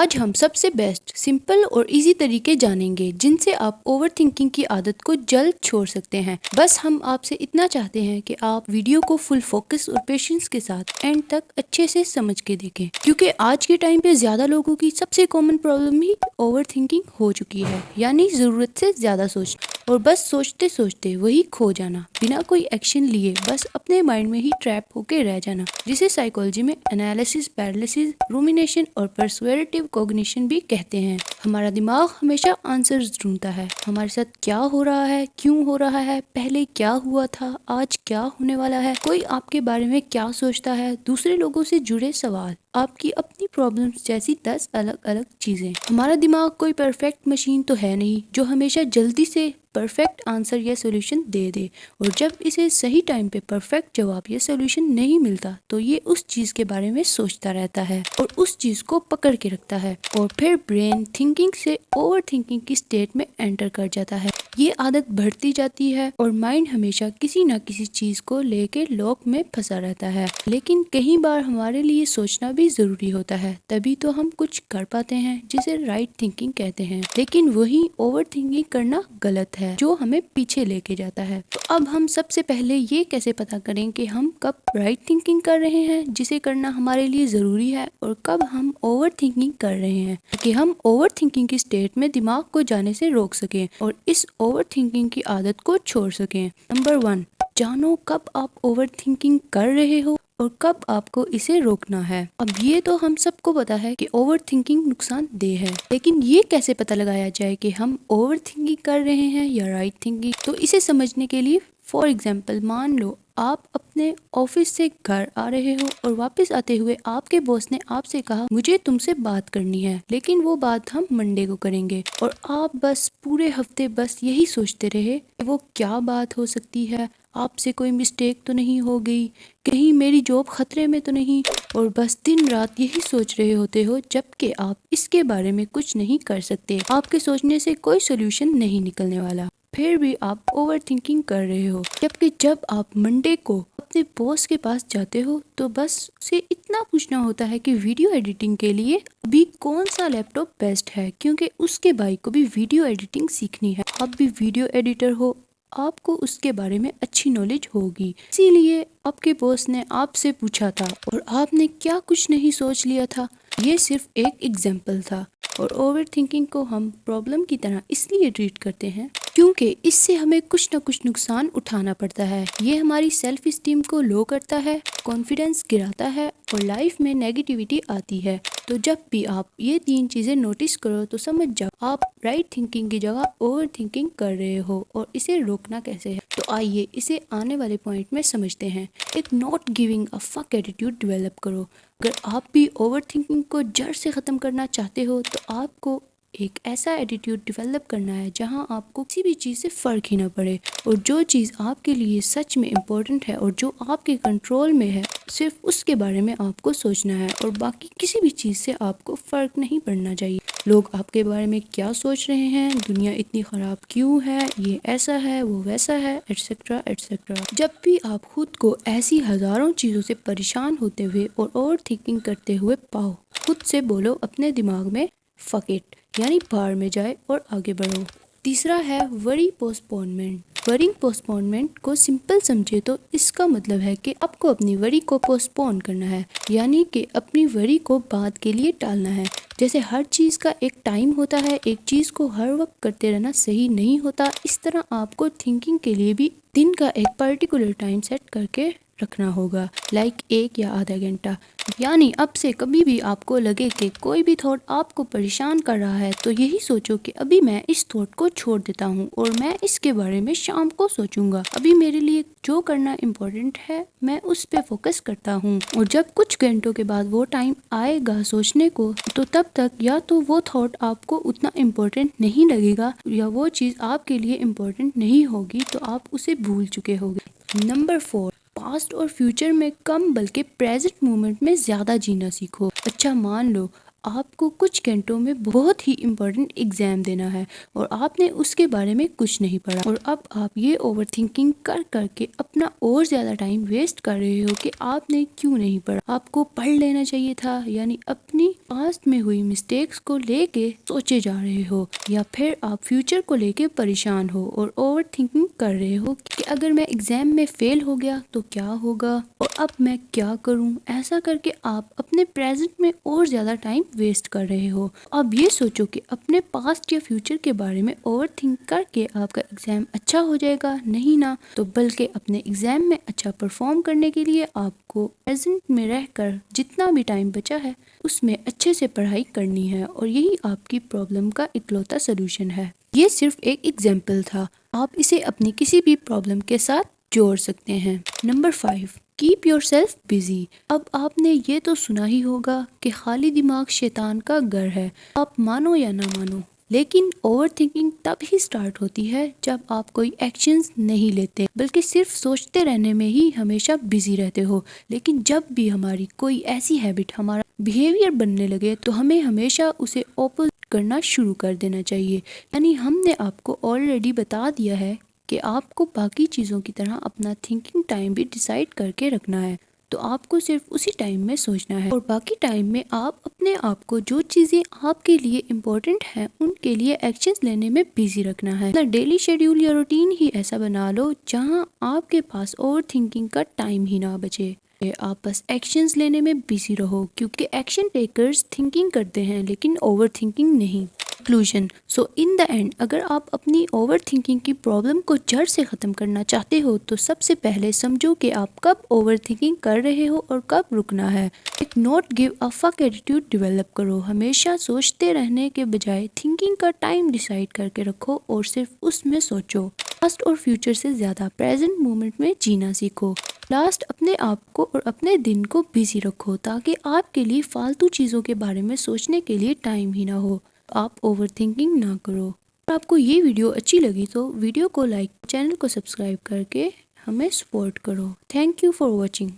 آج ہم سب سے بیسٹ سمپل اور ایزی طریقے جانیں گے جن سے آپ اوور تھنکنگ کی عادت کو جلد چھوڑ سکتے ہیں۔ بس ہم آپ سے اتنا چاہتے ہیں کہ آپ ویڈیو کو فل فوکس اور پیشنس کے ساتھ اینڈ تک اچھے سے سمجھ کے دیکھیں، کیونکہ آج کے ٹائم پہ زیادہ لوگوں کی سب سے کامن پرابلم ہی اوور تھنکنگ ہو چکی ہے، یعنی ضرورت سے زیادہ سوچنا اور بس سوچتے سوچتے وہی کھو جانا، بنا کوئی ایکشن لیے بس اپنے مائنڈ میں ہی ٹریپ ہو کے رہ جانا، جسے سائیکالوجی میں انالیسس پیرالسس، رومینیشن اور پرسویریٹیو کوگنیشن بھی کہتے ہیں۔ ہمارا دماغ ہمیشہ آنسرز ڈھونڈتا ہے، ہمارے ساتھ کیا ہو رہا ہے، کیوں ہو رہا ہے، پہلے کیا ہوا تھا، آج کیا ہونے والا ہے، کوئی آپ کے بارے میں کیا سوچتا ہے، دوسرے لوگوں سے جڑے سوال، آپ کی اپنی پرابلمز جیسی 10 الگ الگ چیزیں۔ ہمارا دماغ کوئی پرفیکٹ مشین تو ہے نہیں جو ہمیشہ جلدی سے پرفیکٹ آنسر یا سولوشن دے دے، اور جب اسے صحیح ٹائم پہ پرفیکٹ جواب یا سولوشن نہیں ملتا تو یہ اس چیز کے بارے میں سوچتا رہتا ہے اور اس چیز کو پکڑ کے رکھتا ہے، اور پھر برین تھنکنگ سے اوور تھنکنگ کی اسٹیٹ میں انٹر کر جاتا ہے۔ یہ عادت بڑھتی جاتی ہے اور مائنڈ ہمیشہ کسی نہ کسی چیز کو لے کے لاک میں پھنسا رہتا ہے، لیکن کئی بار ہمارے لیے سوچنا بھی ضروری ہوتا ہے، تبھی تو ہم کچھ کر پاتے ہیں، جسے رائٹ تھنکنگ کہتے ہیں، لیکن وہی اوور تھنکنگ کرنا غلط ہے جو ہمیں پیچھے لے کے جاتا ہے۔ تو اب ہم سب سے پہلے یہ کیسے پتا کریں کہ ہم کب رائٹ تھنکنگ کر رہے ہیں جسے کرنا ہمارے لیے ضروری ہے، اور کب ہم اوور تھنکنگ کر رہے ہیں، کہ ہم اوور تھنکنگ کی اسٹیٹ میں دماغ کو جانے سے روک سکیں اور اس اوور تھنکنگ کی عادت کو چھوڑ سکیں۔ نمبر 1، جانو کب آپ اوور تھنکنگ کر رہے ہو اور کب آپ کو اسے روکنا ہے۔ اب یہ تو ہم سب کو پتا ہے کہ اوور تھنکنگ نقصان دہ ہے، لیکن یہ کیسے پتہ لگایا جائے کہ ہم اوور تھنکنگ کر رہے ہیں یا رائٹ تھنکنگ؟ تو اسے سمجھنے کے لیے فار ایگزامپل مان لو آپ اپنے آفس سے گھر آ رہے ہو اور واپس آتے ہوئے آپ کے باس نے آپ سے کہا مجھے تم سے بات کرنی ہے، لیکن وہ بات ہم منڈے کو کریں گے، اور آپ بس پورے ہفتے بس یہی سوچتے رہے کہ وہ کیا بات ہو سکتی ہے، آپ سے کوئی مسٹیک تو نہیں ہو گئی، کہیں میری جاب خطرے میں تو نہیں، اور بس دن رات یہی سوچ رہے ہوتے ہو، جبکہ آپ اس کے بارے میں کچھ نہیں کر سکتے، آپ کے سوچنے سے کوئی سولوشن نہیں نکلنے والا، پھر بھی آپ اوور تھنکنگ کر رہے ہو۔ جبکہ جب آپ منڈے کو اپنے باس کے پاس جاتے ہو تو بس اسے اتنا پوچھنا ہوتا ہے کہ ویڈیو ایڈیٹنگ کے لیے ابھی کون سا لیپ ٹاپ بیسٹ ہے، کیونکہ اس کے بھائی کو بھی ویڈیو ایڈیٹنگ سیکھنی ہے، آپ بھی ویڈیو ایڈیٹر ہو، آپ کو اس کے بارے میں اچھی نالج ہوگی، اسی لیے آپ کے باس نے آپ سے پوچھا تھا اور آپ نے کیا کچھ نہیں سوچ لیا تھا۔ یہ صرف ایک ایگزامپل تھا، اور اوور تھنکنگ کو ہم پرابلم کی طرح اس لیے ٹریٹ کرتے ہیں کیونکہ اس سے ہمیں کچھ نہ کچھ نقصان اٹھانا پڑتا ہے۔ یہ ہماری سیلف اسٹیم کو لو کرتا ہے، کانفیڈنس گراتا ہے اور لائف میں نیگیٹیوٹی آتی ہے۔ تو جب بھی آپ یہ 3 چیزیں نوٹس کرو تو سمجھ جاؤ آپ رائٹ تھنکنگ کی جگہ اوور تھنکنگ کر رہے ہو، اور اسے روکنا کیسے ہے۔ تو آئیے اسے آنے والے پوائنٹ میں سمجھتے ہیں۔ ایک ناٹ گیونگ اے فک ایٹیٹیوڈ ڈیولپ کرو۔ اگر آپ بھی اوور تھنکنگ کو جڑ سے ختم کرنا چاہتے ہو تو آپ کو ایک ایسا ایٹیٹیوڈ ڈیولپ کرنا ہے جہاں آپ کو کسی بھی چیز سے فرق ہی نہ پڑے، اور جو چیز آپ کے لیے سچ میں امپورٹنٹ ہے اور جو آپ کے کنٹرول میں ہے صرف اس کے بارے میں آپ کو سوچنا ہے، اور باقی کسی بھی چیز سے آپ کو فرق نہیں پڑنا چاہیے۔ لوگ آپ کے بارے میں کیا سوچ رہے ہیں، دنیا اتنی خراب کیوں ہے، یہ ایسا ہے وہ ویسا ہے، ایٹسیٹرا ایٹسیٹرا۔ جب بھی آپ خود کو ایسی ہزاروں چیزوں سے پریشان ہوتے ہوئے اور اوور تھنکنگ کرتے ہوئے پاؤ، خود سے بولو اپنے دماغ میں فک اٹ، یعنی باہر میں جائے اور آگے بڑھو۔ تیسرا ہے وری پوسٹپونمنٹ۔ ورنگ پوسٹپونمنٹ کو سمپل سمجھے تو اس کا مطلب ہے کہ آپ کو اپنی وری کو پوسٹپون کرنا ہے، یعنی کہ اپنی وری کو بعد کے لیے ٹالنا ہے۔ جیسے ہر چیز کا ایک ٹائم ہوتا ہے، ایک چیز کو ہر وقت کرتے رہنا صحیح نہیں ہوتا، اس طرح آپ کو تھنکنگ کے لیے بھی دن کا ایک پرٹیکولر ٹائم سیٹ کر کے رکھنا ہوگا، لائک 1 یا آدھا گھنٹہ۔ یعنی اب سے کبھی بھی آپ کو لگے کہ کوئی بھی تھاٹ آپ کو پریشان کر رہا ہے تو یہی سوچو کہ ابھی میں اس تھاٹ کو چھوڑ دیتا ہوں اور میں اس کے بارے میں شام کو سوچوں گا، ابھی میرے لیے جو کرنا امپورٹنٹ ہے میں اس پہ فوکس کرتا ہوں، اور جب کچھ گھنٹوں کے بعد وہ ٹائم آئے گا سوچنے کو تو تب تک یا تو وہ تھاٹ آپ کو اتنا امپورٹنٹ نہیں لگے گا یا وہ چیز آپ کے لیے امپورٹنٹ نہیں ہوگی تو آپ اسے بھول چکے ہوگے۔ نمبر 4، پاسٹ اور فیوچر میں کم بلکہ پریزنٹ مومنٹ میں زیادہ جینا سیکھو۔ اچھا مان لو آپ کو کچھ گھنٹوں میں بہت ہی امپورٹنٹ ایگزام دینا ہے اور آپ نے اس کے بارے میں کچھ نہیں پڑھا، اور اب آپ یہ اوور تھنکنگ کر کے اپنا اور زیادہ ٹائم ویسٹ کر رہے ہو کہ آپ نے کیوں نہیں پڑھا، آپ کو پڑھ لینا چاہیے تھا، یعنی اپنی پاسٹ میں ہوئی مسٹیکس کو لے کے سوچے جا رہے ہو، یا پھر آپ فیوچر کو لے کے پریشان ہو اور اوور تھنکنگ کر رہے ہو کہ اگر میں ایگزام میں فیل ہو گیا تو کیا ہوگا اور اب میں کیا کروں، ایسا کر کے آپ اپنے پریزنٹ میں اور زیادہ ٹائم ویسٹ کر رہے ہو۔ اب یہ سوچو کہ اپنے پاسٹ یا فیوچر کے بارے میں اوور تھنک کر کے آپ کا ایگزام اچھا ہو جائے گا، نہیں نا، تو بلکہ اپنے ایگزام میں اچھا پرفارم کرنے کے لیے آپ کو پریزنٹ میں رہ کر جتنا بھی ٹائم بچا ہے اس میں اچھے سے پڑھائی کرنی ہے، اور یہی آپ کی پرابلم کا اکلوتا سلوشن ہے۔ یہ صرف ایک ایگزامپل تھا، آپ اسے اپنی کسی بھی پرابلم کے ساتھ جوڑ سکتے ہیں۔ Number 5، keep your self busy. اب آپ نے یہ تو سنا ہی ہوگا کہ خالی دماغ شیطان کا گھر ہے، آپ مانو یا نہ مانو، لیکن اوور تھنکنگ تب ہی سٹارٹ ہوتی ہے جب آپ کوئی ایکشنز نہیں لیتے بلکہ صرف سوچتے رہنے میں ہی ہمیشہ بزی رہتے ہو۔ لیکن جب بھی ہماری کوئی ایسی ہیبٹ ہمارا بیہیویئر بننے لگے تو ہمیں ہمیشہ اسے اپوزٹ کرنا شروع کر دینا چاہیے، یعنی ہم نے آپ کو آلریڈی بتا دیا ہے کہ آپ کو باقی چیزوں کی طرح اپنا تھنکنگ ٹائم بھی ڈیسائیڈ کر کے رکھنا ہے، تو آپ کو صرف اسی ٹائم میں سوچنا ہے، اور باقی ٹائم میں آپ اپنے آپ کو جو چیزیں آپ کے لیے امپورٹنٹ ہیں ان کے لیے ایکشنز لینے میں بزی رکھنا ہے۔ ڈیلی شیڈیول یا روٹین ہی ایسا بنا لو جہاں آپ کے پاس اوور تھنکنگ کا ٹائم ہی نہ بچے، آپ بس ایکشنز لینے میں بزی رہو، کیونکہ ایکشن ٹیکرز تھنکنگ کرتے ہیں لیکن اوور تھنکنگ نہیں۔ Conclusion, so in the and, اگر آپ اپنی اوور تھنکنگ کی پرابلم کو جڑ سے ختم کرنا چاہتے ہو تو سب سے پہلے سمجھو کہ آپ کب اوور تھنکنگ کر رہے ہو اور کب رکنا ہے۔ ایک نوٹ گیو اے فک ایٹیٹیوڈ ڈیولپ کرو، ہمیشہ سوچتے رہنے کے بجائے تھنکنگ کا ٹائم ڈیسائیڈ کر کے رکھو اور صرف اس میں سوچو۔ پاسٹ اور فیوچر سے زیادہ پریزنٹ مومنٹ میں جینا سیکھو۔ لاسٹ، اپنے آپ کو اور اپنے دن کو بزی رکھو تاکہ آپ کے لیے فالتو چیزوں کے بارے میں سوچنے کے لیے ٹائم ہی نہ ہو، آپ اوور تھنکنگ نہ کرو۔ اگر آپ کو یہ ویڈیو اچھی لگی تو ویڈیو کو لائک، چینل کو سبسکرائب کر کے ہمیں سپورٹ کرو۔ Thank you for watching.